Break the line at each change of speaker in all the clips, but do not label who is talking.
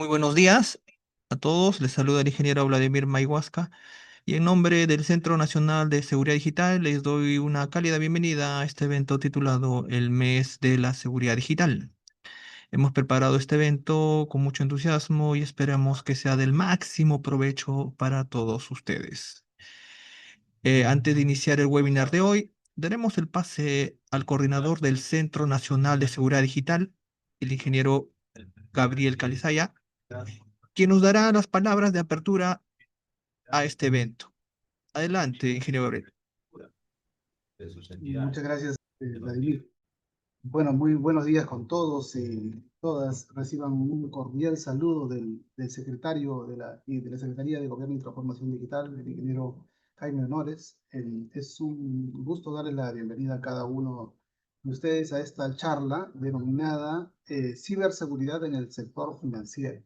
Muy buenos días a todos. Les saluda el ingeniero Vladimir Mayhuasca y en nombre del Centro Nacional de Seguridad Digital les doy una cálida bienvenida a este evento titulado El Mes de la Seguridad Digital. Hemos preparado este evento con mucho entusiasmo y esperamos que sea del máximo provecho para todos ustedes. Antes de iniciar el webinar de hoy, daremos el pase al coordinador del Centro Nacional de Seguridad Digital, el ingeniero Gabriel Calizaya, quien nos dará las palabras de apertura a este evento. Adelante, ingeniero Gabriel.
Muchas gracias, Vladimir. Bueno, muy buenos días con todos y todas. Reciban un cordial saludo del secretario de la Secretaría de Gobierno y Transformación Digital, el ingeniero Jaime Honores. Es un gusto darle la bienvenida a cada uno de ustedes a esta charla denominada Ciberseguridad en el sector financiero.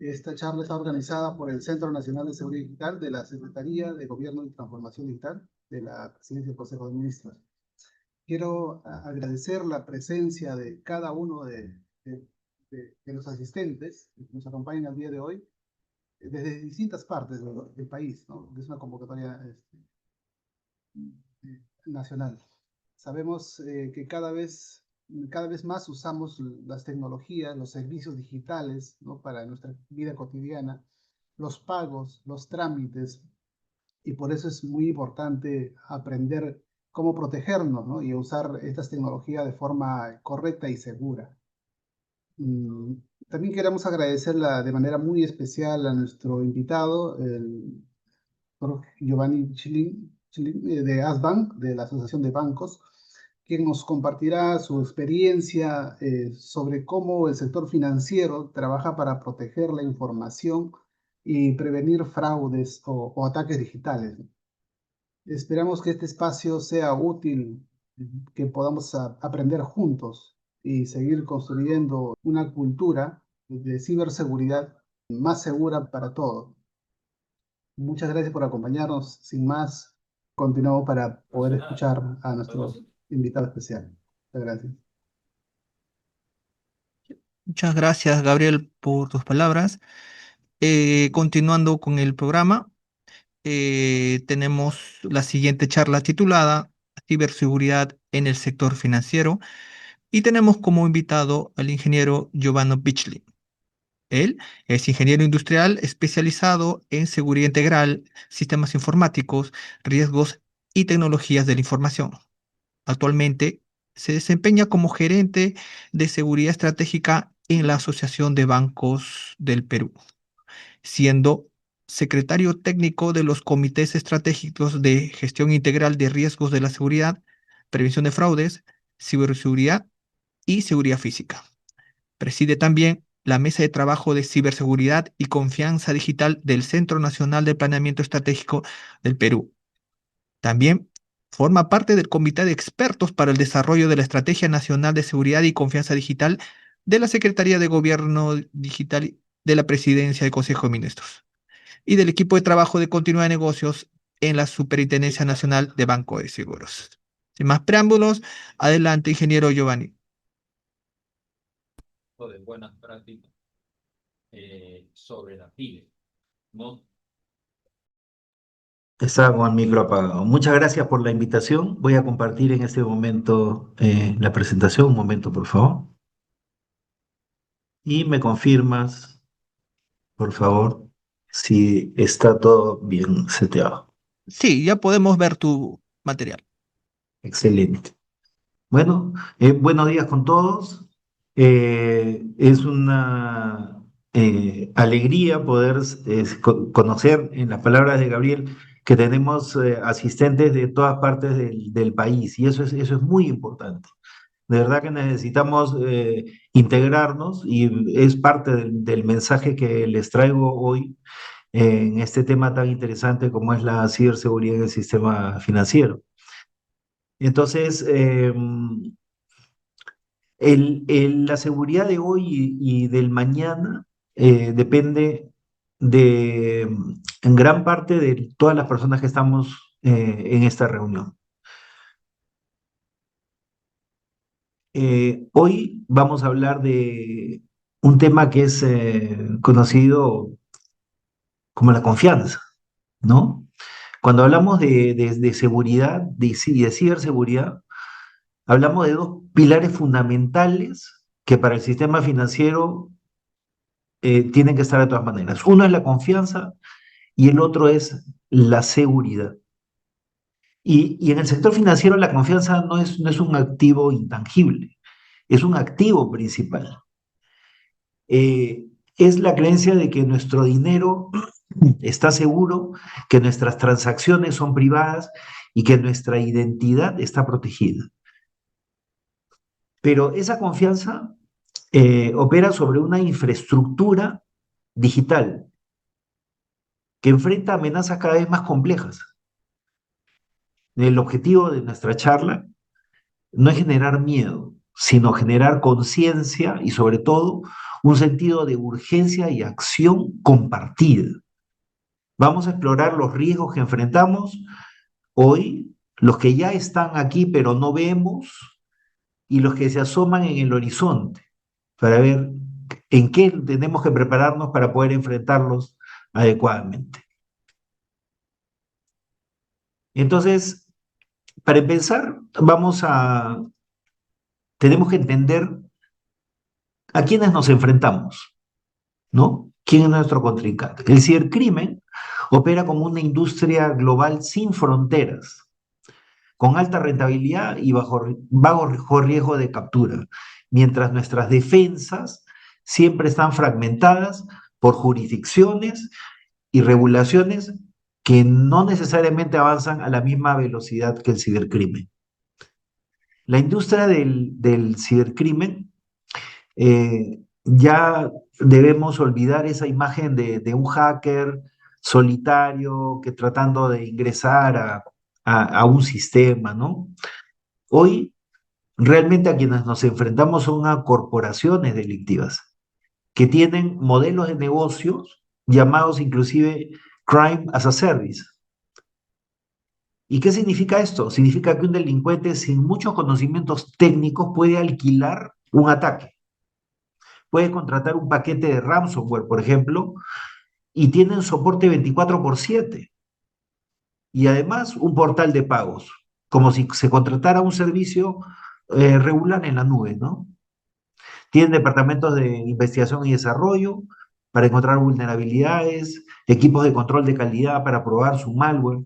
Esta charla está organizada por el Centro Nacional de Seguridad Digital de la Secretaría de Gobierno y Transformación Digital de la Presidencia del Consejo de Ministros. Quiero agradecer la presencia de cada uno de los asistentes que nos acompañan el día de hoy desde distintas partes del país, ¿no? Es una convocatoria nacional. Sabemos que cada vez más usamos las tecnologías, los servicios digitales, ¿no? Para nuestra vida cotidiana, los pagos, los trámites, y por eso es muy importante aprender cómo protegernos, ¿no? Y usar estas tecnologías de forma correcta y segura. Mm, También queremos agradecerla de manera muy especial a nuestro invitado, el doctor Giovanni Chilin, de Asbank, de la Asociación de Bancos, quien nos compartirá su experiencia sobre cómo el sector financiero trabaja para proteger la información y prevenir fraudes o ataques digitales. Esperamos que este espacio sea útil, que podamos aprender juntos y seguir construyendo una cultura de ciberseguridad más segura para todos. Muchas gracias por acompañarnos. Sin más, continuamos para poder escuchar a nuestro invitado especial. Muchas gracias.
Muchas gracias, Gabriel, por tus palabras. Continuando con el programa, tenemos la siguiente charla titulada Ciberseguridad en el sector financiero y tenemos como invitado al ingeniero Giovanni Bichli. Él es ingeniero industrial especializado en seguridad integral, sistemas informáticos, riesgos y tecnologías de la información. Actualmente se desempeña como gerente de seguridad estratégica en la Asociación de Bancos del Perú, siendo secretario técnico de los comités estratégicos de gestión integral de riesgos de la seguridad, prevención de fraudes, ciberseguridad y seguridad física. Preside también la Mesa de Trabajo de Ciberseguridad y Confianza Digital del Centro Nacional de Planeamiento Estratégico del Perú. También forma parte del Comité de Expertos para el Desarrollo de la Estrategia Nacional de Seguridad y Confianza Digital de la Secretaría de Gobierno Digital de la Presidencia del Consejo de Ministros y del equipo de trabajo de continuidad de negocios en la Superintendencia Nacional de Banco de Seguros. Sin más preámbulos, adelante, ingeniero Giovanni.
De buenas prácticas sobre la PYME, ¿no?
Estaba con el micro apagado. Muchas gracias por la invitación. Voy a compartir en este momento la presentación. Un momento, por favor. Y me confirmas, por favor, si está todo bien seteado.
Sí, ya podemos ver tu material.
Excelente. Bueno, buenos días con todos. Es una alegría poder conocer en las palabras de Gabriel que tenemos asistentes de todas partes del país y eso es muy importante. De verdad que necesitamos integrarnos y es parte del mensaje que les traigo hoy en este tema tan interesante como es la ciberseguridad en el sistema financiero. Entonces, la seguridad de hoy y del mañana depende en gran parte de todas las personas que estamos en esta reunión. Hoy vamos a hablar un tema que es conocido como la confianza, ¿no? Cuando hablamos de seguridad y de ciberseguridad, hablamos de dos pilares fundamentales que para el sistema financiero tienen que estar de todas maneras. Uno es la confianza y el otro es la seguridad. Y en el sector financiero la confianza no es un activo intangible, es un activo principal. Eh, es la creencia de que nuestro dinero está seguro, que nuestras transacciones son privadas y que nuestra identidad está protegida. Pero esa confianza opera sobre una infraestructura digital que enfrenta amenazas cada vez más complejas. El objetivo de nuestra charla no es generar miedo, sino generar conciencia y sobre todo un sentido de urgencia y acción compartida. Vamos a explorar los riesgos que enfrentamos hoy, los que ya están aquí pero no vemos y los que se asoman en el horizonte para ver en qué tenemos que prepararnos para poder enfrentarlos adecuadamente. Entonces, para empezar, tenemos que entender a quiénes nos enfrentamos, ¿no? ¿Quién es nuestro contrincante? El cibercrimen opera como una industria global sin fronteras, con alta rentabilidad y bajo riesgo de captura, mientras nuestras defensas siempre están fragmentadas por jurisdicciones y regulaciones que no necesariamente avanzan a la misma velocidad que el cibercrimen. La industria del cibercrimen ya debemos olvidar esa imagen de un hacker solitario que tratando de ingresar a un sistema, ¿no? Hoy realmente a quienes nos enfrentamos son a corporaciones delictivas que tienen modelos de negocios llamados inclusive Crime as a Service. ¿Y qué significa esto? Significa que un delincuente sin muchos conocimientos técnicos puede alquilar un ataque. Puede contratar un paquete de ransomware, por ejemplo, y tienen soporte 24/7. Y además un portal de pagos, como si se contratara un servicio regular en la nube, ¿no? Tienen departamentos de investigación y desarrollo para encontrar vulnerabilidades, equipos de control de calidad para probar su malware.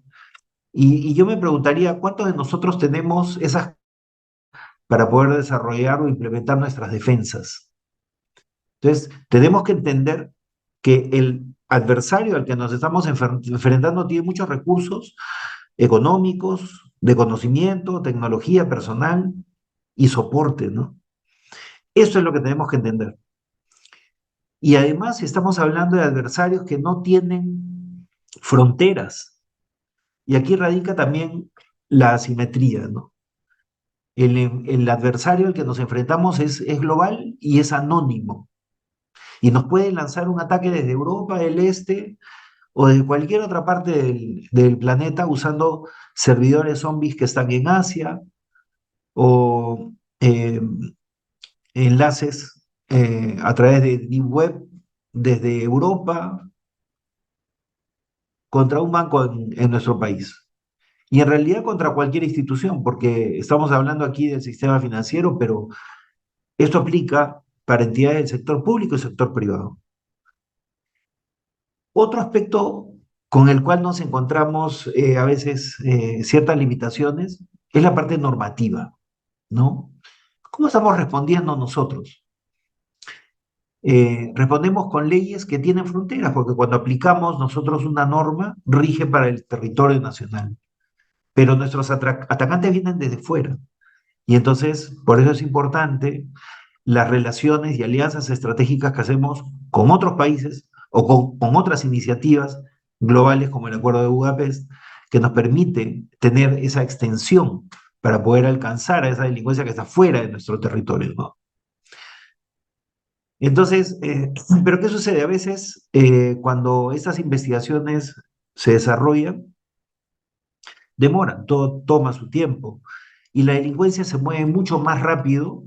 Y yo me preguntaría, ¿cuántos de nosotros tenemos esas para poder desarrollar o implementar nuestras defensas? Entonces, tenemos que entender que el adversario al que nos estamos enfrentando tiene muchos recursos económicos, de conocimiento, tecnología personal y soporte, ¿no? Eso es lo que tenemos que entender. Y además estamos hablando de adversarios que no tienen fronteras. Y aquí radica también la asimetría, ¿no? El adversario al que nos enfrentamos es global y es anónimo. Y nos puede lanzar un ataque desde Europa del Este o de cualquier otra parte del planeta usando servidores zombies que están en Asia o enlaces a través de Deep Web desde Europa contra un banco en nuestro país. Y en realidad contra cualquier institución, porque estamos hablando aquí del sistema financiero, pero esto aplica para entidades del sector público y sector privado. Otro aspecto con el cual nos encontramos a veces ciertas limitaciones es la parte normativa, ¿no? ¿Cómo estamos respondiendo nosotros? Respondemos con leyes que tienen fronteras, porque cuando aplicamos nosotros una norma, rige para el territorio nacional, pero nuestros atacantes vienen desde fuera. Y entonces, por eso es importante las relaciones y alianzas estratégicas que hacemos con otros países o con otras iniciativas globales como el Acuerdo de Budapest, que nos permite tener esa extensión para poder alcanzar a esa delincuencia que está fuera de nuestro territorio, ¿no? Entonces, ¿pero qué sucede? A veces, cuando estas investigaciones se desarrollan, demoran, todo toma su tiempo y la delincuencia se mueve mucho más rápido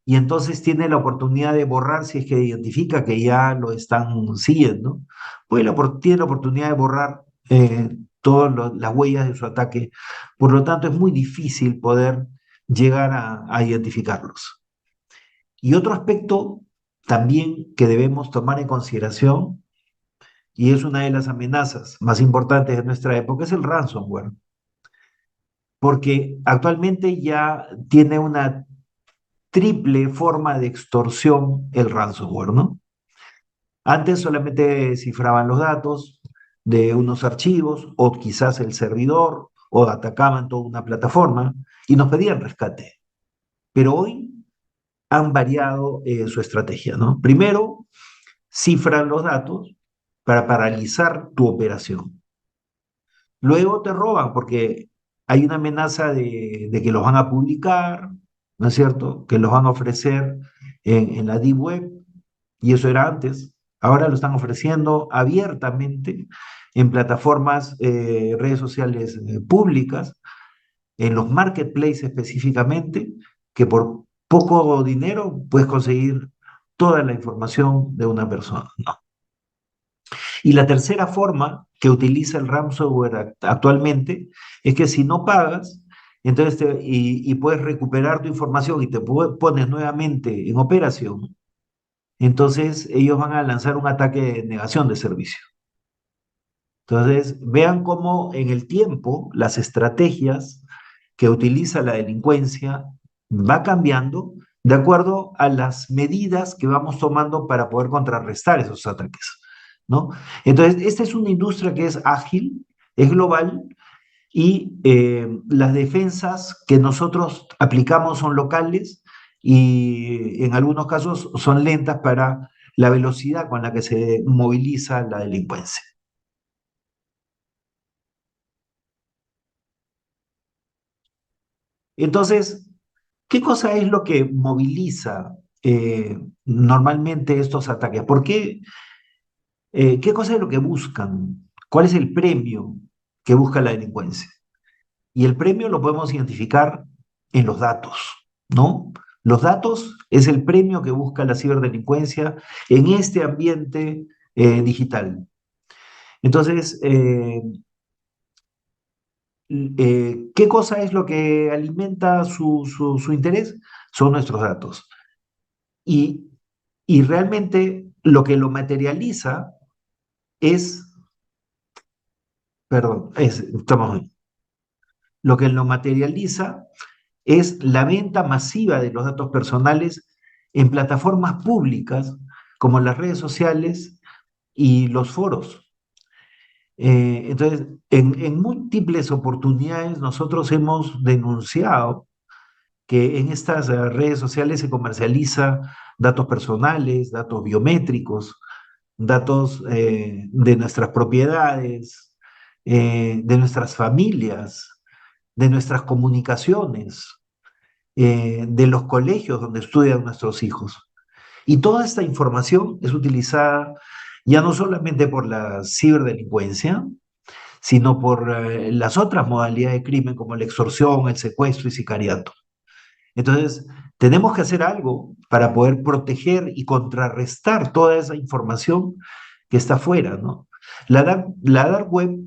y entonces tiene la oportunidad de borrar si es que identifica que ya lo están siguiendo, pues tiene la oportunidad de borrar todas las huellas de su ataque. Por lo tanto, es muy difícil poder llegar a identificarlos. Y otro aspecto también que debemos tomar en consideración, y es una de las amenazas más importantes de nuestra época, es el ransomware, porque actualmente ya tiene una triple forma de extorsión el ransomware, ¿no? Antes solamente cifraban los datos de unos archivos o quizás el servidor o atacaban toda una plataforma y nos pedían rescate. Pero hoy han variado su estrategia, ¿no? Primero, cifran los datos para paralizar tu operación. Luego te roban porque hay una amenaza de que los van a publicar, ¿no es cierto? Que los van a ofrecer en la Deep Web, y eso era antes. Ahora lo están ofreciendo abiertamente en plataformas, redes sociales públicas, en los marketplaces específicamente, que por poco dinero puedes conseguir toda la información de una persona, ¿no? Y la tercera forma que utiliza el ransomware actualmente es que si no pagas, entonces y puedes recuperar tu información y te pones nuevamente en operación, entonces ellos van a lanzar un ataque de negación de servicio. Entonces, vean cómo en el tiempo las estrategias que utiliza la delincuencia va cambiando de acuerdo a las medidas que vamos tomando para poder contrarrestar esos ataques, ¿no? Entonces, esta es una industria que es ágil, es global y las defensas que nosotros aplicamos son locales y en algunos casos son lentas para la velocidad con la que se moviliza la delincuencia. Entonces, ¿qué cosa es lo que moviliza normalmente estos ataques? ¿Por qué? ¿Qué cosa es lo que buscan? ¿Cuál es el premio que busca la delincuencia? Y el premio lo podemos identificar en los datos, ¿no? Los datos es el premio que busca la ciberdelincuencia en este ambiente digital. Entonces, ¿qué cosa es lo que alimenta su interés? Son nuestros datos. Y, y realmente lo que lo materializa es, perdón, estamos bien. Lo que lo materializa es la venta masiva de los datos personales en plataformas públicas como las redes sociales y los foros. Entonces, en múltiples oportunidades nosotros hemos denunciado que en estas redes sociales se comercializa datos personales, datos biométricos, datos de nuestras propiedades, de nuestras familias, de nuestras comunicaciones, de los colegios donde estudian nuestros hijos. Y toda esta información es utilizada ya no solamente por la ciberdelincuencia, sino por las otras modalidades de crimen como la extorsión, el secuestro y sicariato. Entonces, tenemos que hacer algo para poder proteger y contrarrestar toda esa información que está afuera, ¿no? La dark web,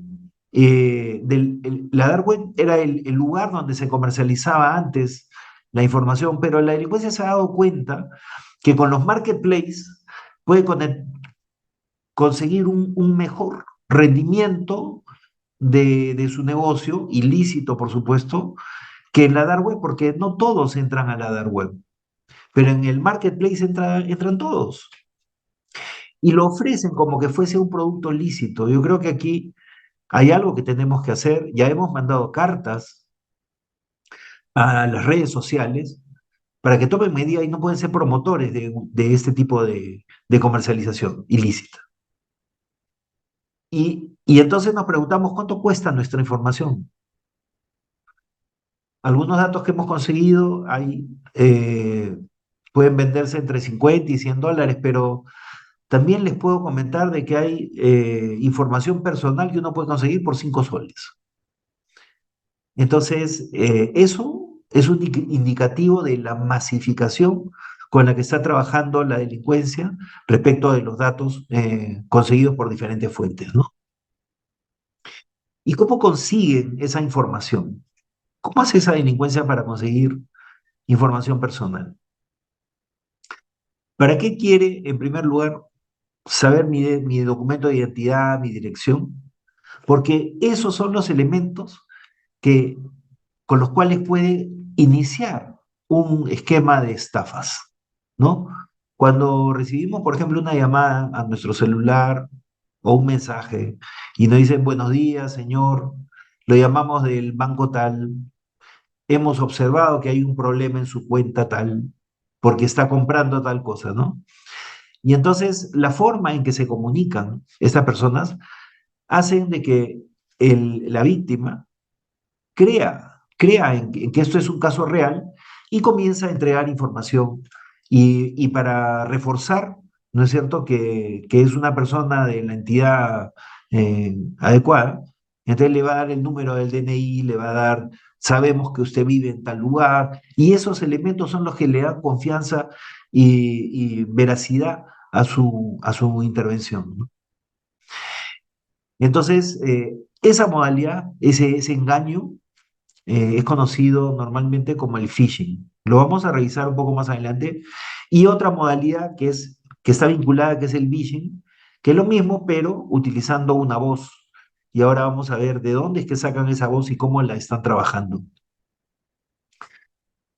la dark web era el lugar donde se comercializaba antes la información, pero la delincuencia se ha dado cuenta que con los marketplaces puede conseguir un mejor rendimiento de su negocio, ilícito, por supuesto, que en la dark web, porque no todos entran a la dark web, pero en el marketplace entran todos y lo ofrecen como que fuese un producto lícito. Yo creo que aquí hay algo que tenemos que hacer. Ya hemos mandado cartas a las redes sociales para que tomen medidas y no pueden ser promotores de este tipo de comercialización ilícita. Y entonces nos preguntamos cuánto cuesta nuestra información. Algunos datos que hemos conseguido pueden venderse entre 50 y $100, pero también les puedo comentar de que hay información personal que uno puede conseguir por 5 soles. Entonces, eso es un indicativo de la masificación con la que está trabajando la delincuencia respecto de los datos conseguidos por diferentes fuentes, ¿no? ¿Y cómo consiguen esa información? ¿Cómo hace esa delincuencia para conseguir información personal? ¿Para qué quiere, en primer lugar, saber mi documento de identidad, mi dirección? Porque esos son los elementos que, con los cuales puede iniciar un esquema de estafas, ¿no? Cuando recibimos, por ejemplo, una llamada a nuestro celular o un mensaje y nos dicen, buenos días, señor, lo llamamos del banco tal, hemos observado que hay un problema en su cuenta tal, porque está comprando tal cosa, ¿no? Y entonces la forma en que se comunican estas personas hacen de que la víctima crea en que esto es un caso real y comienza a entregar información. Y para reforzar, ¿no es cierto?, que es una persona de la entidad adecuada, entonces le va a dar el número del DNI, le va a dar, sabemos que usted vive en tal lugar, y esos elementos son los que le dan confianza y veracidad a su intervención, ¿no? Entonces, esa modalidad, ese engaño, es conocido normalmente como el phishing. Lo vamos a revisar un poco más adelante. Y otra modalidad que está vinculada, que es el phishing, que es lo mismo, pero utilizando una voz. Y ahora vamos a ver de dónde es que sacan esa voz y cómo la están trabajando.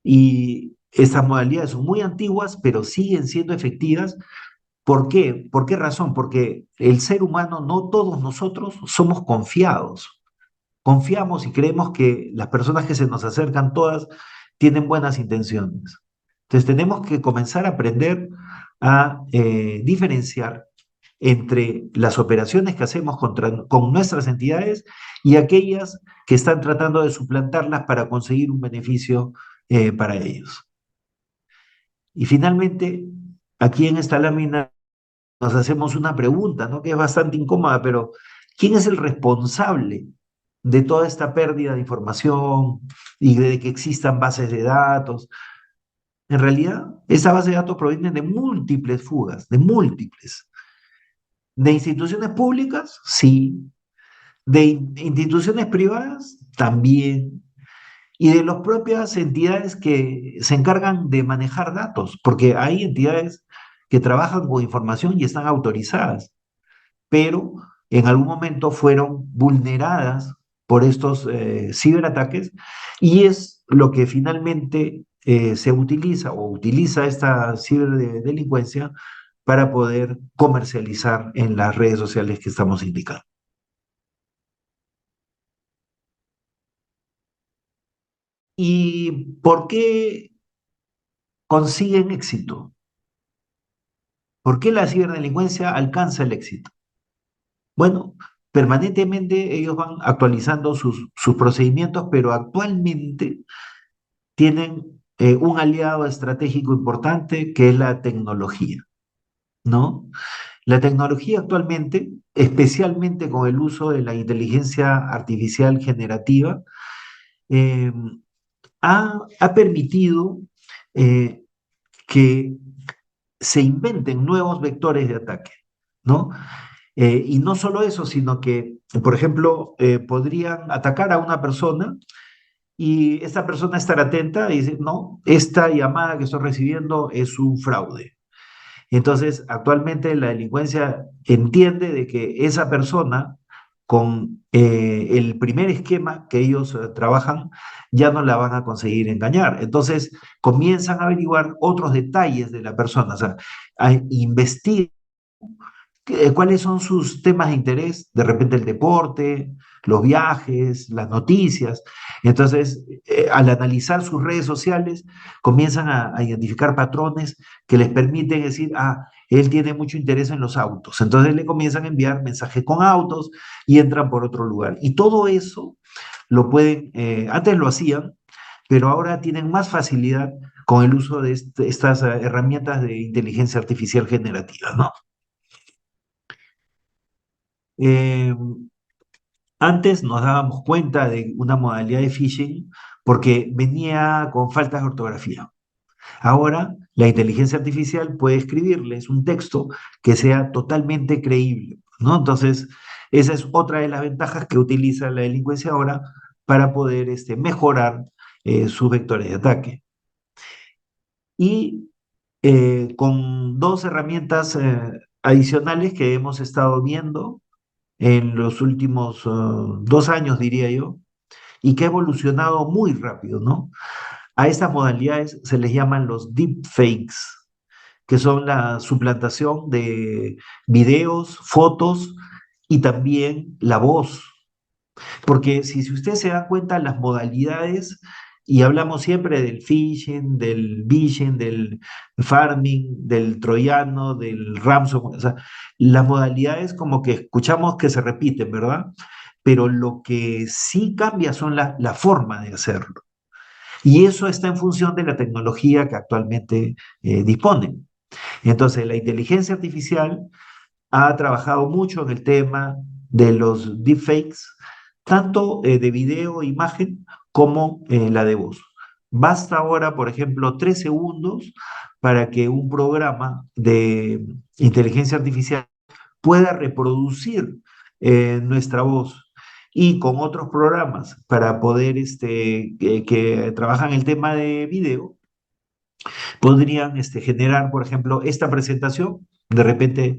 Y estas modalidades son muy antiguas, pero siguen siendo efectivas. ¿Por qué? ¿Por qué razón? Porque el ser humano, no todos nosotros somos confiados. Confiamos y creemos que las personas que se nos acercan todas tienen buenas intenciones. Entonces tenemos que comenzar a aprender a diferenciar entre las operaciones que hacemos con nuestras entidades y aquellas que están tratando de suplantarlas para conseguir un beneficio para ellos. Y finalmente, aquí en esta lámina nos hacemos una pregunta, ¿no?, que es bastante incómoda, pero ¿quién es el responsable de toda esta pérdida de información y de que existan bases de datos? En realidad, esa base de datos provienen de múltiples fugas, de múltiples. ¿De instituciones públicas? Sí. ¿De instituciones privadas? También. Y de las propias entidades que se encargan de manejar datos, porque hay entidades que trabajan con información y están autorizadas, pero en algún momento fueron vulneradas por estos ciberataques y es lo que finalmente se utiliza o utiliza esta ciberdelincuencia para poder comercializar en las redes sociales que estamos indicando. ¿Y por qué consiguen éxito? ¿Por qué la ciberdelincuencia alcanza el éxito? Bueno, permanentemente ellos van actualizando sus procedimientos, pero actualmente tienen un aliado estratégico importante que es la tecnología, ¿no? La tecnología actualmente, especialmente con el uso de la inteligencia artificial generativa, eh, ha permitido eh, que se inventen nuevos vectores de ataque, ¿no? Y no solo eso, sino que, por ejemplo, podrían atacar a una persona y esta persona estar atenta y decir, no, esta llamada que estoy recibiendo es un fraude. Entonces, actualmente la delincuencia entiende de que esa persona, con el primer esquema que ellos trabajan, ya no la van a conseguir engañar. Entonces, comienzan a averiguar otros detalles de la persona, o sea, investigan cuáles son sus temas de interés, de repente el deporte, los viajes, las noticias. Entonces, al analizar sus redes sociales, comienzan a identificar patrones que les permiten decir, ah, él tiene mucho interés en los autos. Entonces le comienzan a enviar mensajes con autos y entran por otro lugar. Y todo eso lo pueden, antes lo hacían, pero ahora tienen más facilidad con el uso de estas herramientas de inteligencia artificial generativa, ¿no? Eh, Antes nos dábamos cuenta de una modalidad de phishing porque venía con faltas de ortografía. Ahora, la inteligencia artificial puede escribirles un texto que sea totalmente creíble, ¿no? Entonces, esa es otra de las ventajas que utiliza la delincuencia ahora para poder mejorar sus vectores de ataque. Y con dos herramientas adicionales que hemos estado viendo en los últimos 2 años, diría yo, y que ha evolucionado muy rápido, ¿no? A estas modalidades se les llaman los deepfakes, que son la suplantación de videos, fotos y también la voz. Porque si ustedes se dan cuenta, las modalidades, y hablamos siempre del phishing, del vishing, del farming, del troyano, del ransomware, o sea, las modalidades como que escuchamos que se repiten, ¿verdad? Pero lo que sí cambia son la forma de hacerlo. Y eso está en función de la tecnología que actualmente disponen. Entonces, la inteligencia artificial ha trabajado mucho en el tema de los deepfakes, tanto de video e imagen como la de voz. Basta ahora, por ejemplo, 3 segundos para que un programa de inteligencia artificial pueda reproducir nuestra voz. Y con otros programas para poder, que trabajan el tema de video, podrían generar, por ejemplo, esta presentación. De repente,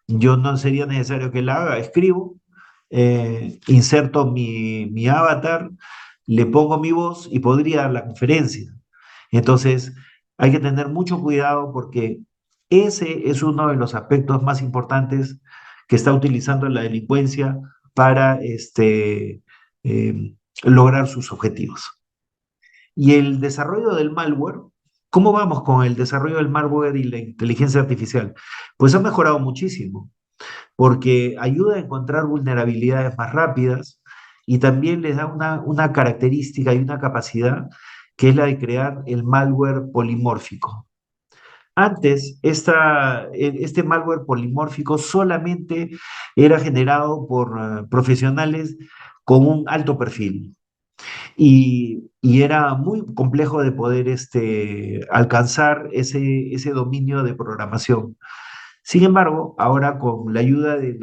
yo no sería necesario que la haga, escribo, inserto mi avatar, le pongo mi voz y podría dar la conferencia. Entonces, hay que tener mucho cuidado porque ese es uno de los aspectos más importantes que está utilizando la delincuencia para lograr sus objetivos. Y el desarrollo del malware, ¿cómo vamos con el desarrollo del malware y la inteligencia artificial? Pues ha mejorado muchísimo, porque ayuda a encontrar vulnerabilidades más rápidas y también les da una característica y una capacidad que es la de crear el malware polimórfico. Antes, este malware polimórfico solamente era generado por profesionales con un alto perfil y era muy complejo de poder alcanzar ese dominio de programación. Sin embargo, ahora con la ayuda de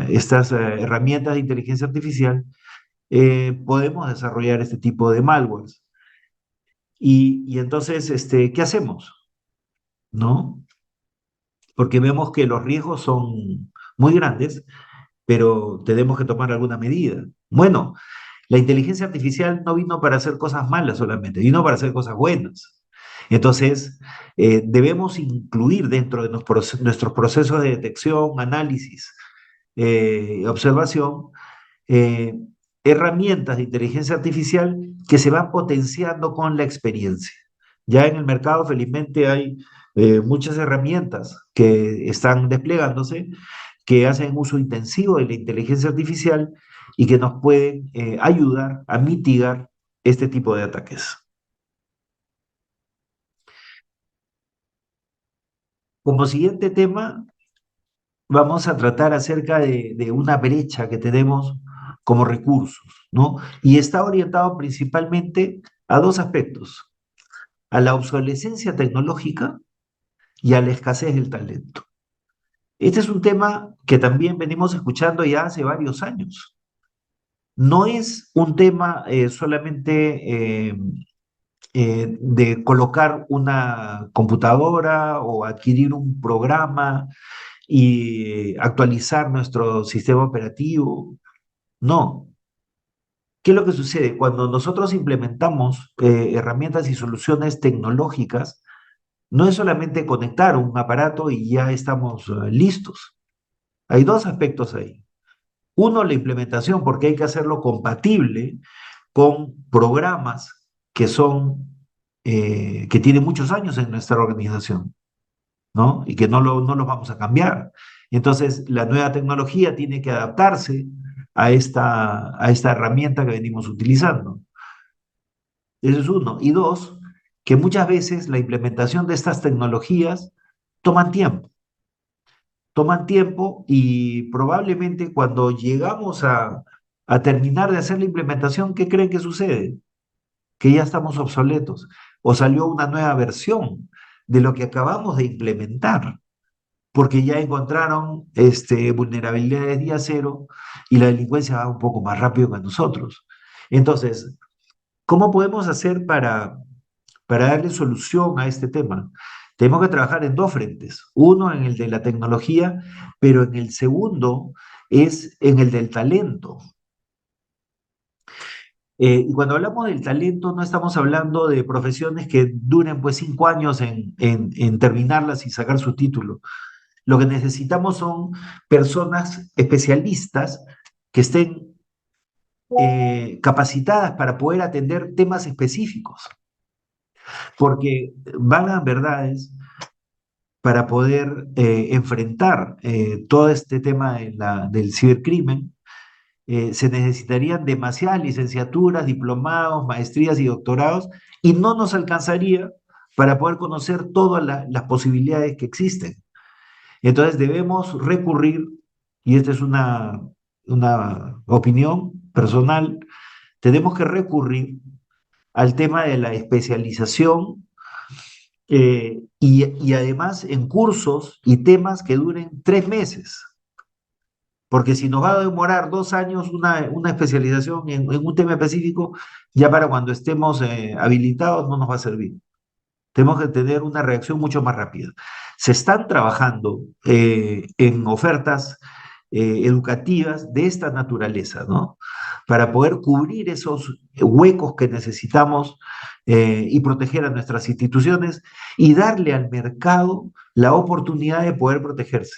estas herramientas de inteligencia artificial, podemos desarrollar este tipo de malwares. Y entonces, ¿qué hacemos? ¿No? Porque vemos que los riesgos son muy grandes, pero tenemos que tomar alguna medida. Bueno, la inteligencia artificial no vino para hacer cosas malas solamente, vino para hacer cosas buenas. Entonces, debemos incluir dentro de nuestros procesos de detección, análisis, observación, eh, herramientas de inteligencia artificial que se van potenciando con la experiencia. Ya en el mercado, felizmente, hay muchas herramientas que están desplegándose que hacen uso intensivo de la inteligencia artificial y que nos pueden ayudar a mitigar este tipo de ataques. Como siguiente tema, vamos a tratar acerca de una brecha que tenemos como recursos, ¿no? Y está orientado principalmente a dos aspectos, a la obsolescencia tecnológica y a la escasez del talento. Este es un tema que también venimos escuchando ya hace varios años. No es un tema solamente de colocar una computadora o adquirir un programa y actualizar nuestro sistema operativo. No. ¿Qué es lo que sucede? Cuando nosotros implementamos herramientas y soluciones tecnológicas, no es solamente conectar un aparato y ya estamos listos. Hay dos aspectos ahí. Uno, la implementación, porque hay que hacerlo compatible con programas que tienen muchos años en nuestra organización, ¿no? Y que no los vamos a cambiar. Entonces, la nueva tecnología tiene que adaptarse a esta herramienta que venimos utilizando. Eso es uno. Y dos, que muchas veces la implementación de estas tecnologías toman tiempo. Toman tiempo y probablemente cuando llegamos a terminar de hacer la implementación, ¿qué creen que sucede? que ya estamos obsoletos o salió una nueva versión de lo que acabamos de implementar, porque ya encontraron vulnerabilidades día cero y la delincuencia va un poco más rápido que nosotros. Entonces, ¿cómo podemos hacer para darle solución a este tema? Tenemos que trabajar en dos frentes. Uno en el de la tecnología, pero en el segundo es en el del talento. Y cuando hablamos del talento, no estamos hablando de profesiones que duren pues 5 años en terminarlas y sacar su título. Lo que necesitamos son personas especialistas que estén capacitadas para poder atender temas específicos, porque van a verdades para poder enfrentar todo este tema del cibercrimen. Se necesitarían demasiadas licenciaturas, diplomados, maestrías y doctorados, y no nos alcanzaría para poder conocer todas las posibilidades que existen. Entonces debemos recurrir, y esta es una opinión personal, tenemos que recurrir al tema de la especialización y además en cursos y temas que duren 3 meses. Porque si nos va a demorar 2 años una especialización en un tema específico, ya para cuando estemos habilitados no nos va a servir. Tenemos que tener una reacción mucho más rápida. Se están trabajando en ofertas educativas de esta naturaleza, ¿no? Para poder cubrir esos huecos que necesitamos y proteger a nuestras instituciones y darle al mercado la oportunidad de poder protegerse.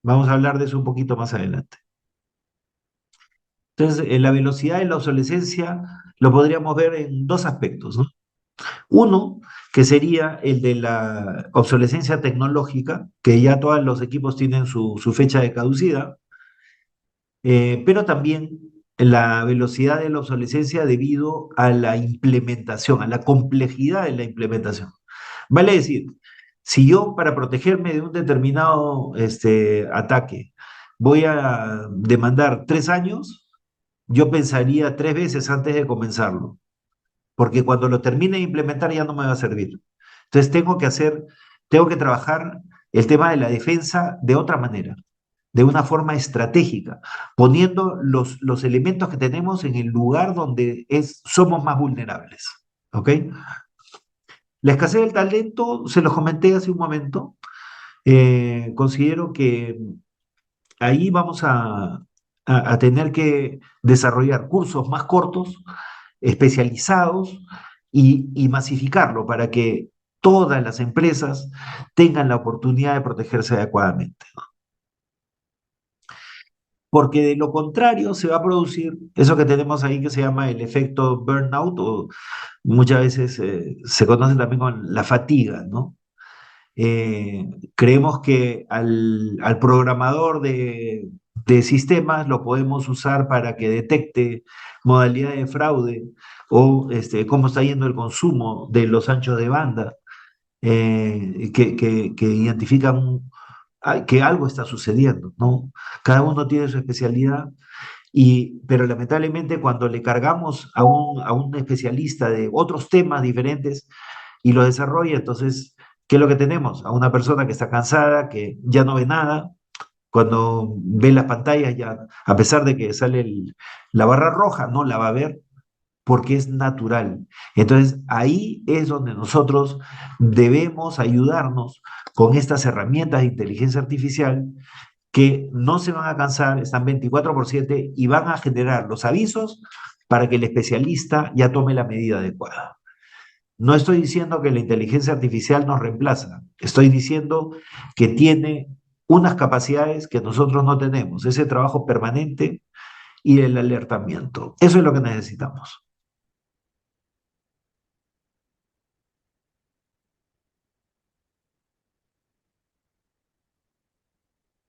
Vamos a hablar de eso un poquito más adelante. Entonces, la velocidad de la obsolescencia lo podríamos ver en dos aspectos, ¿no? Uno, que sería el de la obsolescencia tecnológica, que ya todos los equipos tienen su fecha de caducidad, pero también la velocidad de la obsolescencia debido a la implementación, a la complejidad de la implementación. Vale decir, si yo para protegerme de un determinado ataque voy a demandar 3 años, yo pensaría 3 veces antes de comenzarlo, porque cuando lo termine de implementar ya no me va a servir. Entonces tengo que trabajar el tema de la defensa de otra manera, de una forma estratégica, poniendo los elementos que tenemos en el lugar donde somos más vulnerables. ¿Ok? La escasez del talento, se los comenté hace un momento, considero que ahí vamos a tener que desarrollar cursos más cortos, especializados y masificarlo para que todas las empresas tengan la oportunidad de protegerse adecuadamente. Porque de lo contrario se va a producir eso que tenemos ahí que se llama el efecto burnout o muchas veces se conoce también con la fatiga, ¿no? Creemos que al programador de sistemas lo podemos usar para que detecte modalidades de fraude o cómo está yendo el consumo de los anchos de banda, que identifican que algo está sucediendo, ¿no? Cada uno tiene su especialidad, pero lamentablemente cuando le cargamos a un especialista de otros temas diferentes y lo desarrolla, entonces, ¿qué es lo que tenemos? A una persona que está cansada, que ya no ve nada, cuando ve las pantallas ya, a pesar de que sale la barra roja, no la va a ver porque es natural. Entonces, ahí es donde nosotros debemos ayudarnos con estas herramientas de inteligencia artificial que no se van a cansar, están 24/7 y van a generar los avisos para que el especialista ya tome la medida adecuada. No estoy diciendo que la inteligencia artificial nos reemplaza, estoy diciendo que tiene unas capacidades que nosotros no tenemos, ese trabajo permanente y el alertamiento. Eso es lo que necesitamos.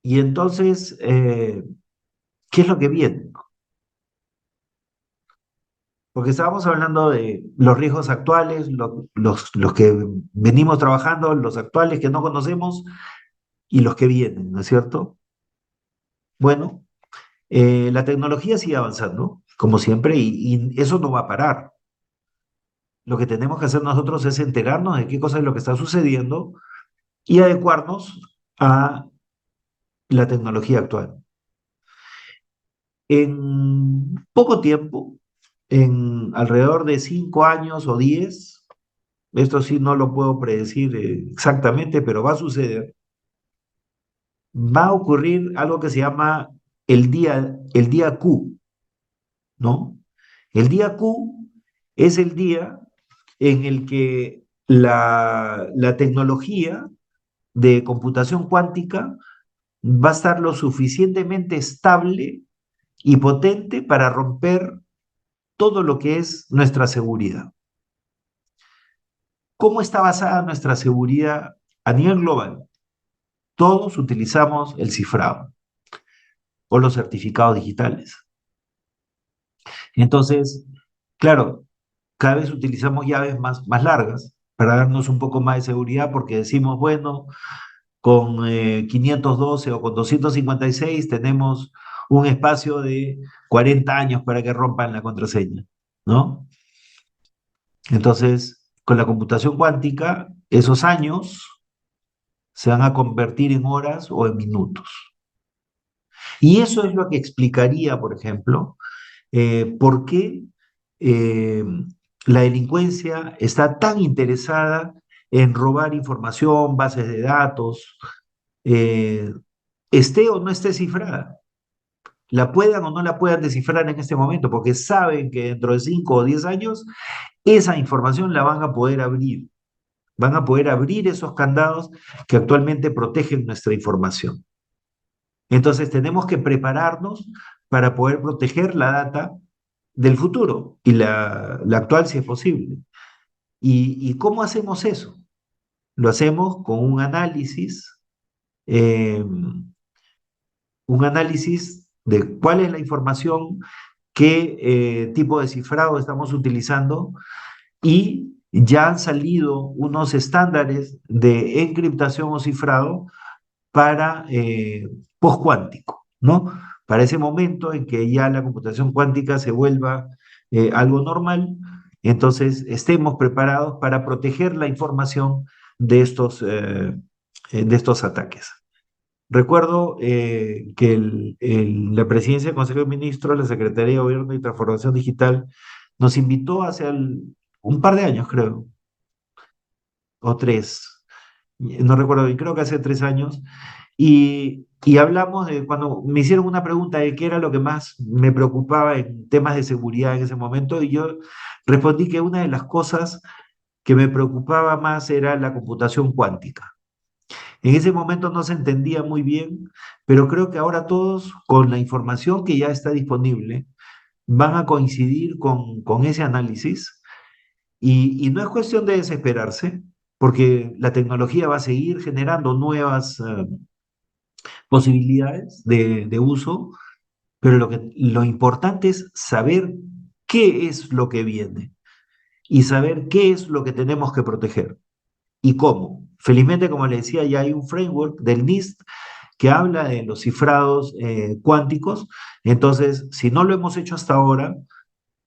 Y entonces, ¿qué es lo que viene? Porque estábamos hablando de los riesgos actuales, los que venimos trabajando, los actuales que no conocemos y los que vienen, ¿no es cierto? Bueno, la tecnología sigue avanzando, como siempre, y eso no va a parar. Lo que tenemos que hacer nosotros es enterarnos de qué cosa es lo que está sucediendo y adecuarnos a la tecnología actual. En poco tiempo, en alrededor de 5 años o 10, esto sí no lo puedo predecir exactamente, pero va a suceder, va a ocurrir algo que se llama el día Q, ¿no? El día Q es el día en el que la tecnología de computación cuántica va a estar lo suficientemente estable y potente para romper todo lo que es nuestra seguridad. ¿Cómo está basada nuestra seguridad a nivel global? Todos utilizamos el cifrado o los certificados digitales. Entonces, claro, cada vez utilizamos llaves más largas para darnos un poco más de seguridad porque decimos, bueno, con 512 o con 256 tenemos un espacio de 40 años para que rompan la contraseña, ¿no? Entonces, con la computación cuántica, esos años se van a convertir en horas o en minutos. Y eso es lo que explicaría, por ejemplo, por qué eh, la delincuencia está tan interesada en robar información, bases de datos, eh, esté o no esté cifrada. La puedan o no la puedan descifrar en este momento, porque saben que dentro de 5 o 10 años esa información la van a poder abrir. Van a poder abrir esos candados que actualmente protegen nuestra información. Entonces tenemos que prepararnos para poder proteger la data del futuro y la actual si es posible. ¿Y cómo hacemos eso? Lo hacemos con eh, un análisis de cuál es la información, qué tipo de cifrado estamos utilizando y ya han salido unos estándares de encriptación o cifrado para postcuántico, ¿no? Para ese momento en que ya la computación cuántica se vuelva algo normal, entonces estemos preparados para proteger la información de estos ataques. Recuerdo que la presidencia del Consejo de Ministros, la Secretaría de Gobierno y Transformación Digital, nos invitó hace un par de años, creo, o 3, no recuerdo bien, creo que hace 3 años, y hablamos de cuando me hicieron una pregunta de qué era lo que más me preocupaba en temas de seguridad en ese momento, y yo respondí que una de las cosas que me preocupaba más era la computación cuántica. En ese momento no se entendía muy bien, pero creo que ahora todos, con la información que ya está disponible, van a coincidir con ese análisis y no es cuestión de desesperarse, porque la tecnología va a seguir generando nuevas posibilidades de uso, pero lo importante es saber qué es lo que viene y saber qué es lo que tenemos que proteger y cómo. Felizmente, como le decía, ya hay un framework del NIST que habla de los cifrados cuánticos. Entonces, si no lo hemos hecho hasta ahora,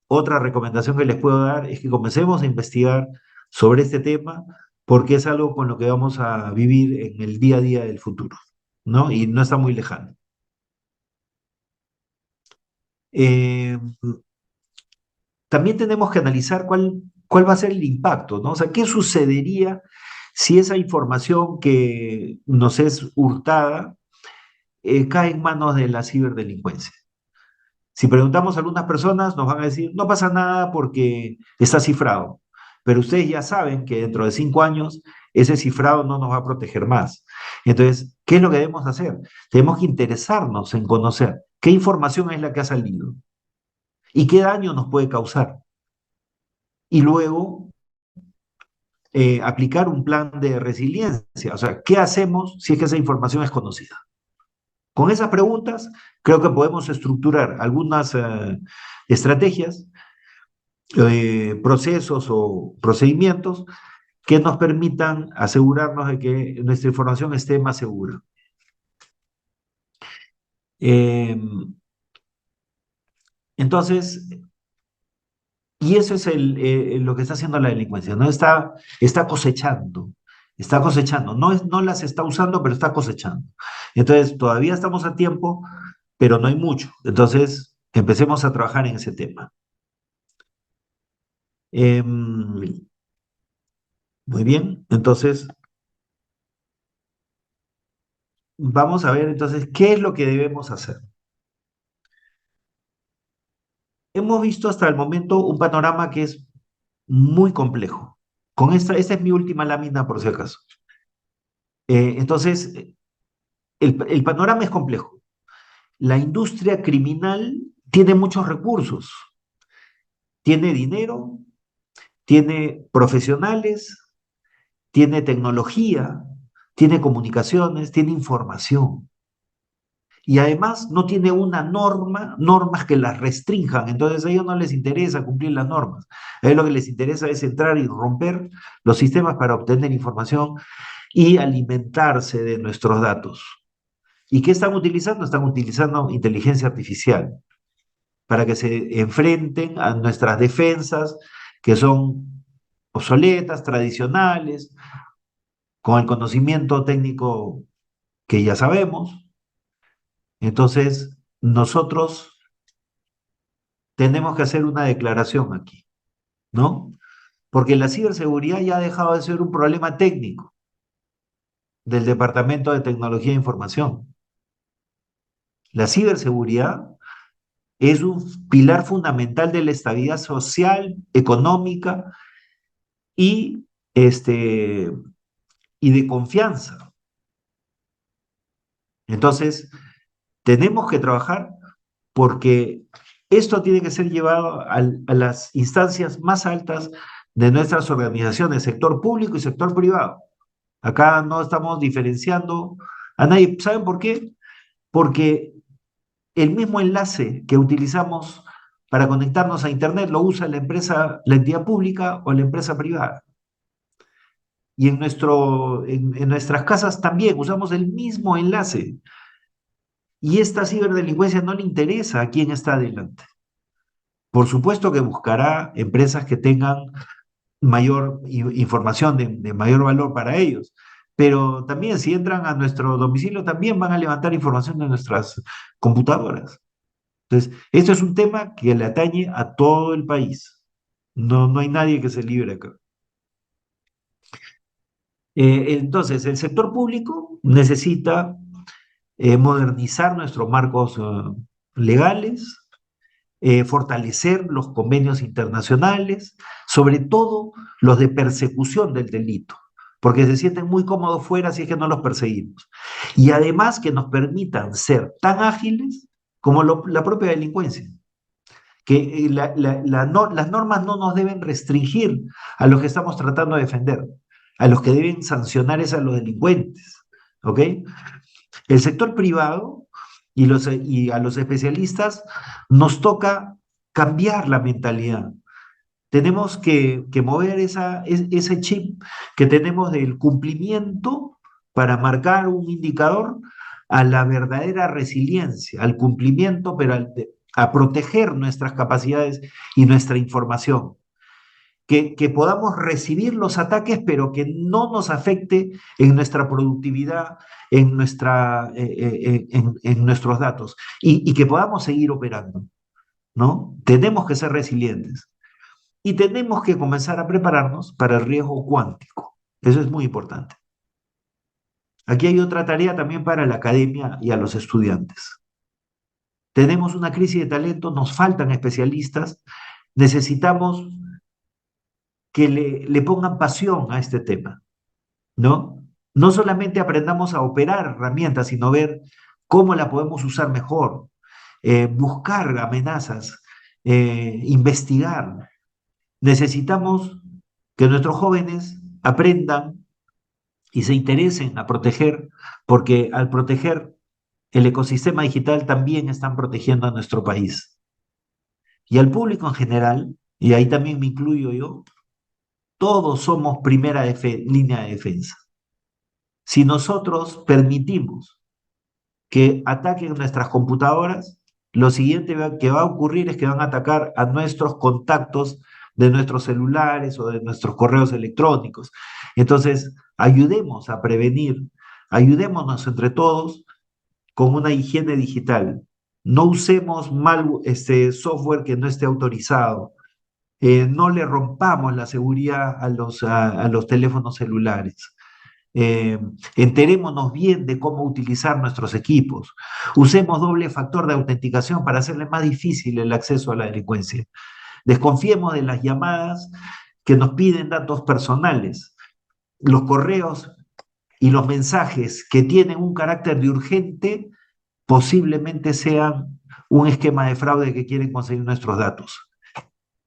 otra recomendación que les puedo dar es que comencemos a investigar sobre este tema porque es algo con lo que vamos a vivir en el día a día del futuro, ¿no? Y no está muy lejano. Eh, También tenemos que analizar cuál va a ser el impacto, ¿no? O sea, ¿qué sucedería si esa información que nos es hurtada cae en manos de la ciberdelincuencia? Si preguntamos a algunas personas, nos van a decir, no pasa nada porque está cifrado. Pero ustedes ya saben que dentro de 5 años ese cifrado no nos va a proteger más. Entonces, ¿qué es lo que debemos hacer? Tenemos que interesarnos en conocer qué información es la que ha salido y qué daño nos puede causar. Y luego aplicar un plan de resiliencia. O sea, ¿qué hacemos si es que esa información es conocida? Con esas preguntas, creo que podemos estructurar algunas estrategias, procesos o procedimientos que nos permitan asegurarnos de que nuestra información esté más segura. Eh, entonces, Y eso es lo que está haciendo la delincuencia, ¿no? Está cosechando, está cosechando. No las está usando, pero está cosechando. Entonces, todavía estamos a tiempo, pero no hay mucho. Entonces, empecemos a trabajar en ese tema. Muy bien, entonces, vamos a ver entonces qué es lo que debemos hacer. Hemos visto hasta el momento un panorama que es muy complejo. Esta es mi última lámina por si acaso. Entonces, el panorama es complejo. La industria criminal tiene muchos recursos, tiene dinero, tiene profesionales, tiene tecnología, tiene comunicaciones, tiene información. Y además no tiene normas que las restrinjan. Entonces a ellos no les interesa cumplir las normas. A ellos lo que les interesa es entrar y romper los sistemas para obtener información y alimentarse de nuestros datos. ¿Y qué están utilizando? Están utilizando inteligencia artificial para que se enfrenten a nuestras defensas que son obsoletas, tradicionales, con el conocimiento técnico que ya sabemos. Entonces, nosotros tenemos que hacer una declaración aquí, ¿no? Porque la ciberseguridad ya ha dejado de ser un problema técnico del Departamento de Tecnología e Información. La ciberseguridad es un pilar fundamental de la estabilidad social, económica y, y de confianza. Entonces, tenemos que trabajar porque esto tiene que ser llevado a las instancias más altas de nuestras organizaciones, sector público y sector privado. Acá no estamos diferenciando a nadie. ¿Saben por qué? Porque el mismo enlace que utilizamos para conectarnos a Internet lo usa la empresa, la entidad pública o la empresa privada. Y en nuestras casas también usamos el mismo enlace. Y esta ciberdelincuencia no le interesa a quién está adelante. Por supuesto que buscará empresas que tengan mayor información de mayor valor para ellos, pero también si entran a nuestro domicilio también van a levantar información de nuestras computadoras. Entonces, esto es un tema que le atañe a todo el país. No hay nadie que se libre acá. Entonces, el sector público necesita modernizar nuestros marcos legales, fortalecer los convenios internacionales, sobre todo los de persecución del delito, porque se sienten muy cómodos fuera si es que no los perseguimos. Y además que nos permitan ser tan ágiles como la propia delincuencia, que las normas no nos deben restringir a los que estamos tratando de defender, a los que deben sancionar es a los delincuentes, ¿ok? El sector privado y a los especialistas nos toca cambiar la mentalidad. Tenemos que mover ese chip que tenemos del cumplimiento para marcar un indicador a la verdadera resiliencia, al cumplimiento, pero a proteger nuestras capacidades y nuestra información. Que podamos recibir los ataques, pero que no nos afecte en nuestra productividad, en nuestros datos, y que podamos seguir operando, ¿no? Tenemos que ser resilientes y tenemos que comenzar a prepararnos para el riesgo cuántico. Eso es muy importante. Aquí hay otra tarea también para la academia y a los estudiantes. Tenemos una crisis de talento, nos faltan especialistas, necesitamos que le pongan pasión a este tema, ¿no? No solamente aprendamos a operar herramientas, sino ver cómo la podemos usar mejor, buscar amenazas, investigar. Necesitamos que nuestros jóvenes aprendan y se interesen a proteger, porque al proteger el ecosistema digital también están protegiendo a nuestro país. Y al público en general, y ahí también me incluyo yo, todos somos primera línea de defensa. Si nosotros permitimos que ataquen nuestras computadoras, lo siguiente que va a ocurrir es que van a atacar a nuestros contactos de nuestros celulares o de nuestros correos electrónicos. Entonces, ayudemos a prevenir, ayudémonos entre todos con una higiene digital. No usemos mal software que no esté autorizado. No le rompamos la seguridad a los teléfonos celulares. Eh, Enterémonos bien de cómo utilizar nuestros equipos. Usemos doble factor de autenticación para hacerle más difícil el acceso a la delincuencia. Desconfiemos de las llamadas que nos piden datos personales. Los correos y los mensajes que tienen un carácter de urgente posiblemente sean un esquema de fraude que quieren conseguir nuestros datos.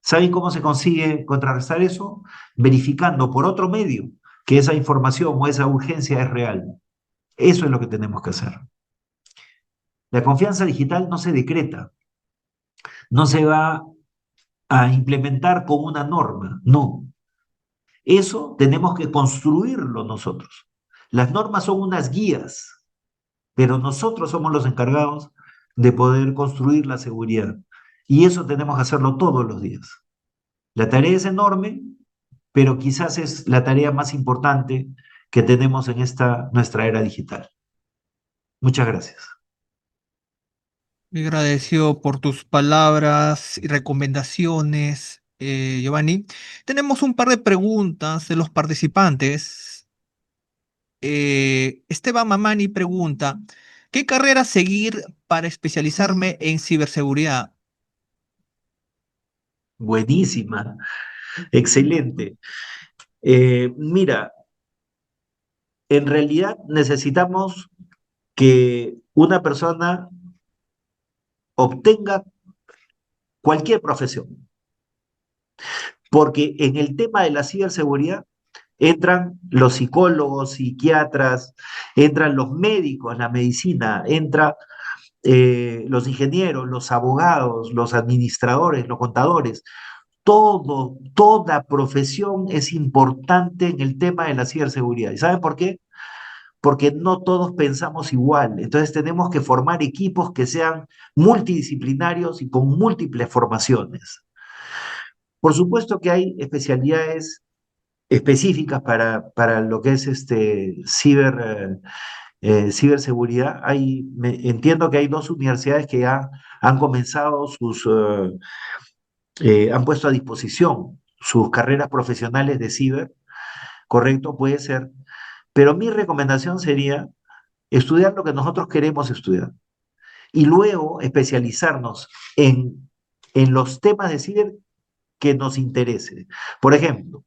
¿Saben cómo se consigue contrarrestar eso? Verificando por otro medio que esa información o esa urgencia es real. Eso es lo que tenemos que hacer. La confianza digital no se decreta, no se va a implementar con una norma, no. Eso tenemos que construirlo nosotros. Las normas son unas guías, pero nosotros somos los encargados de poder construir la seguridad. Y eso tenemos que hacerlo todos los días. La tarea es enorme, pero quizás es la tarea más importante que tenemos en esta nuestra era digital. Muchas gracias.
Muy agradecido por tus palabras y recomendaciones, Giovanni. Tenemos un par de preguntas de los participantes. Esteban Mamani pregunta, ¿qué carrera seguir para especializarme en ciberseguridad?
Buenísima, excelente. Mira, en realidad necesitamos que una persona obtenga cualquier profesión, porque en el tema de la ciberseguridad entran los psicólogos, psiquiatras, entran los médicos, la medicina, entran los ingenieros, los abogados, los administradores, los contadores. Toda profesión es importante en el tema de la ciberseguridad. ¿Y saben por qué? Porque no todos pensamos igual. Entonces tenemos que formar equipos que sean multidisciplinarios y con múltiples formaciones. Por supuesto que hay especialidades específicas para lo que es ciberseguridad. Entiendo que hay dos universidades que ya han comenzado han puesto a disposición sus carreras profesionales de ciber, correcto, puede ser, pero mi recomendación sería estudiar lo que nosotros queremos estudiar y luego especializarnos en los temas de ciber que nos interese. Por ejemplo,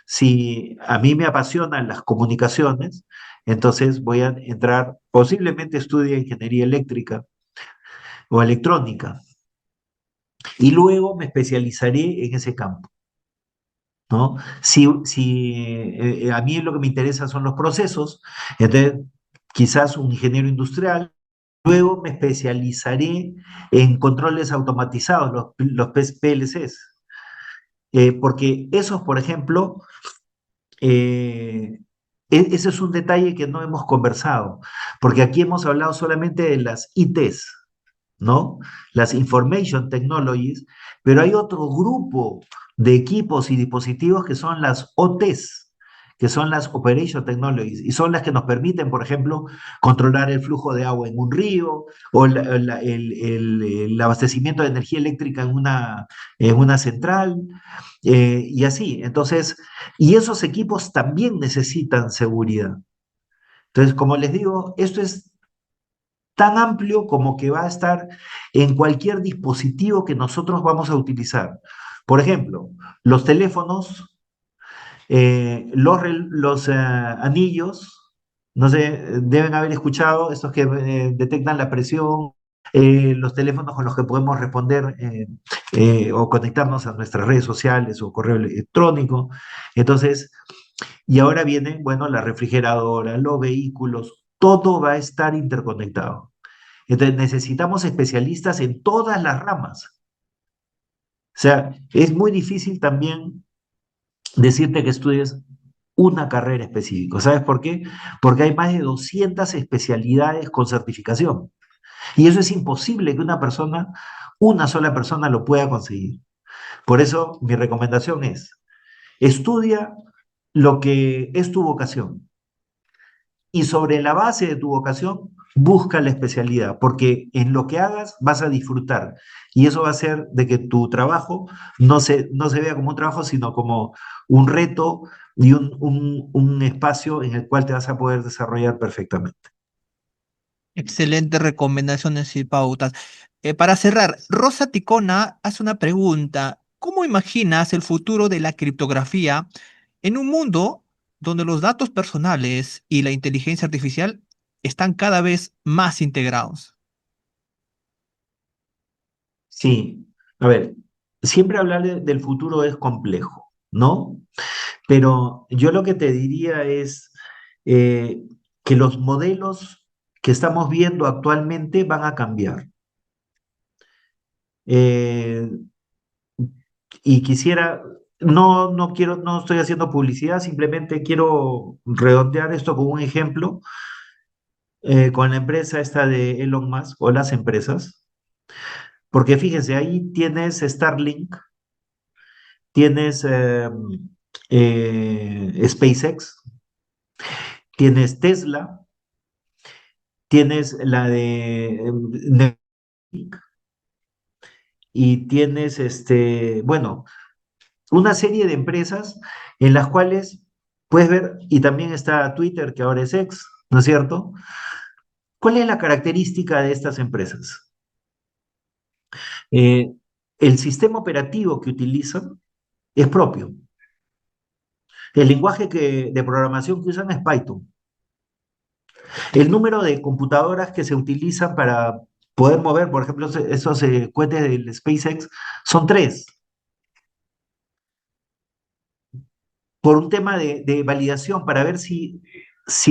si a mí me apasionan las comunicaciones, entonces voy a entrar, posiblemente estudie ingeniería eléctrica o electrónica, y luego me especializaré en ese campo, ¿no? Si a mí lo que me interesa son los procesos, entonces quizás un ingeniero industrial, luego me especializaré en controles automatizados, los PLCs, porque esos, por ejemplo, ese es un detalle que no hemos conversado, porque aquí hemos hablado solamente de las ITs, ¿no? Las Information Technologies, pero hay otro grupo de equipos y dispositivos que son las OTs, que son las Operation Technologies, y son las que nos permiten, por ejemplo, controlar el flujo de agua en un río o el abastecimiento de energía eléctrica en una central, y así. Entonces, y esos equipos también necesitan seguridad. Entonces, como les digo, esto es tan amplio como que va a estar en cualquier dispositivo que nosotros vamos a utilizar. Por ejemplo, los teléfonos, los anillos, no sé, deben haber escuchado estos que detectan la presión, los teléfonos con los que podemos responder o conectarnos a nuestras redes sociales o correo electrónico. Entonces, y ahora viene, bueno, la refrigeradora, los vehículos, todo va a estar interconectado. Entonces necesitamos especialistas en todas las ramas. O sea, es muy difícil también decirte que estudies una carrera específica. ¿Sabes por qué? Porque hay más de 200 especialidades con certificación. Y eso es imposible que una sola persona lo pueda conseguir. Por eso mi recomendación es, estudia lo que es tu vocación y sobre la base de tu vocación busca la especialidad, porque en lo que hagas vas a disfrutar y eso va a hacer de que tu trabajo no se vea como un trabajo, sino como un reto y un espacio en el cual te vas a poder desarrollar perfectamente.
Excelentes recomendaciones y pautas. Para cerrar, Rosa Ticona hace una pregunta. ¿Cómo imaginas el futuro de la criptografía en un mundo donde los datos personales y la inteligencia artificial están cada vez más integrados?
Sí, a ver, siempre hablar del futuro es complejo, ¿no? Pero yo lo que te diría es eh, que los modelos que estamos viendo actualmente van a cambiar. Eh, y quisiera, no quiero, no estoy haciendo publicidad, simplemente quiero redondear esto con un ejemplo, con la empresa esta de Elon Musk o las empresas, porque fíjense, ahí tienes Starlink, tienes SpaceX, tienes Tesla, tienes la de Neuralink y tienes bueno, una serie de empresas en las cuales puedes ver, y también está Twitter, que ahora es X, ¿no es cierto? ¿Cuál es la característica de estas empresas? Eh, el sistema operativo que utilizan es propio. El lenguaje de programación que usan es Python. El número de computadoras que se utilizan para poder mover, por ejemplo, esos cohetes del SpaceX son tres. Por un tema de validación, para ver si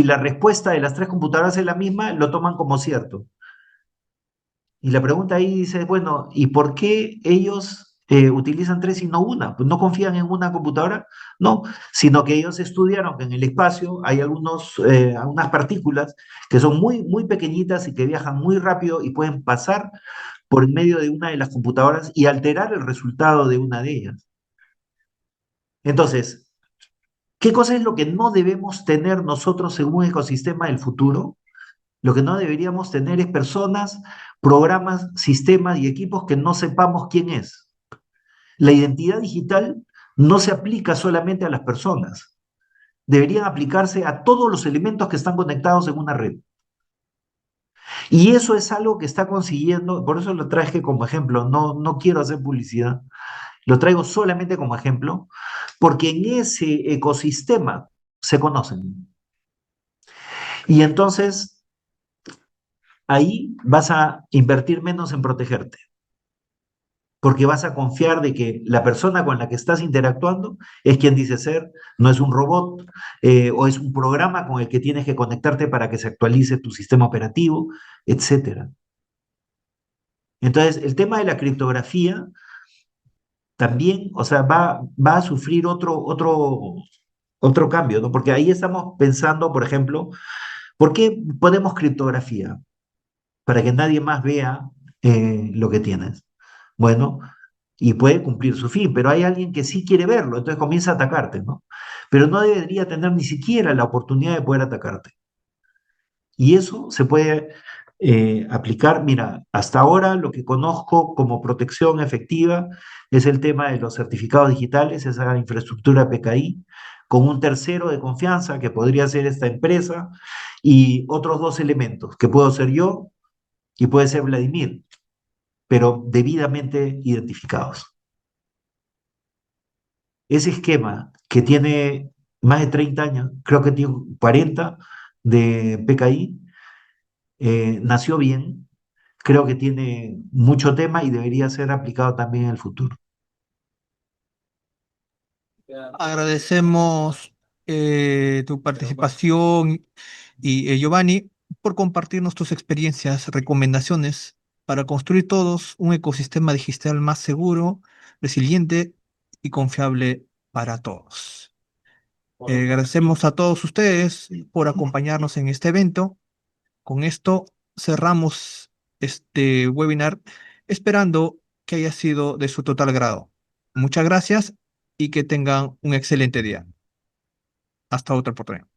la respuesta de las tres computadoras es la misma, lo toman como cierto. Y la pregunta ahí dice, bueno, ¿y por qué ellos utilizan tres y no una? Pues no confían en una computadora, no, sino que ellos estudiaron que en el espacio hay algunas partículas que son muy pequeñitas y que viajan muy rápido y pueden pasar por en medio de una de las computadoras y alterar el resultado de una de ellas. Entonces, ¿qué cosa es lo que no debemos tener nosotros en un ecosistema del futuro? Lo que no deberíamos tener es personas, programas, sistemas y equipos que no sepamos quién es. La identidad digital no se aplica solamente a las personas, deberían aplicarse a todos los elementos que están conectados en una red. Y eso es algo que está consiguiendo, por eso lo traje como ejemplo, no quiero hacer publicidad, lo traigo solamente como ejemplo, porque en ese ecosistema se conocen. Y entonces ahí vas a invertir menos en protegerte, porque vas a confiar de que la persona con la que estás interactuando es quien dice ser, no es un robot o es un programa con el que tienes que conectarte para que se actualice tu sistema operativo, etcétera. Entonces, el tema de la criptografía también, o sea, va a sufrir otro cambio, ¿no? Porque ahí estamos pensando, por ejemplo, ¿por qué ponemos criptografía? Para que nadie más vea lo que tienes. Bueno, y puede cumplir su fin, pero hay alguien que sí quiere verlo, entonces comienza a atacarte, ¿no? Pero no debería tener ni siquiera la oportunidad de poder atacarte. Y eso se puede aplicar, mira, hasta ahora lo que conozco como protección efectiva es el tema de los certificados digitales, esa infraestructura PKI, con un tercero de confianza que podría ser esta empresa y otros dos elementos, que puedo ser yo y puede ser Vladimir, pero debidamente identificados. Ese esquema que tiene más de 30 años, creo que tiene 40 de PKI, nació bien, creo que tiene mucho tema y debería ser aplicado también en el futuro.
Agradecemos tu participación y Giovanni por compartirnos tus experiencias, recomendaciones para construir todos un ecosistema digital más seguro, resiliente y confiable para todos. Agradecemos a todos ustedes por acompañarnos en este evento. Con esto cerramos este webinar esperando que haya sido de su total agrado. Muchas gracias y que tengan un excelente día. Hasta otra oportunidad.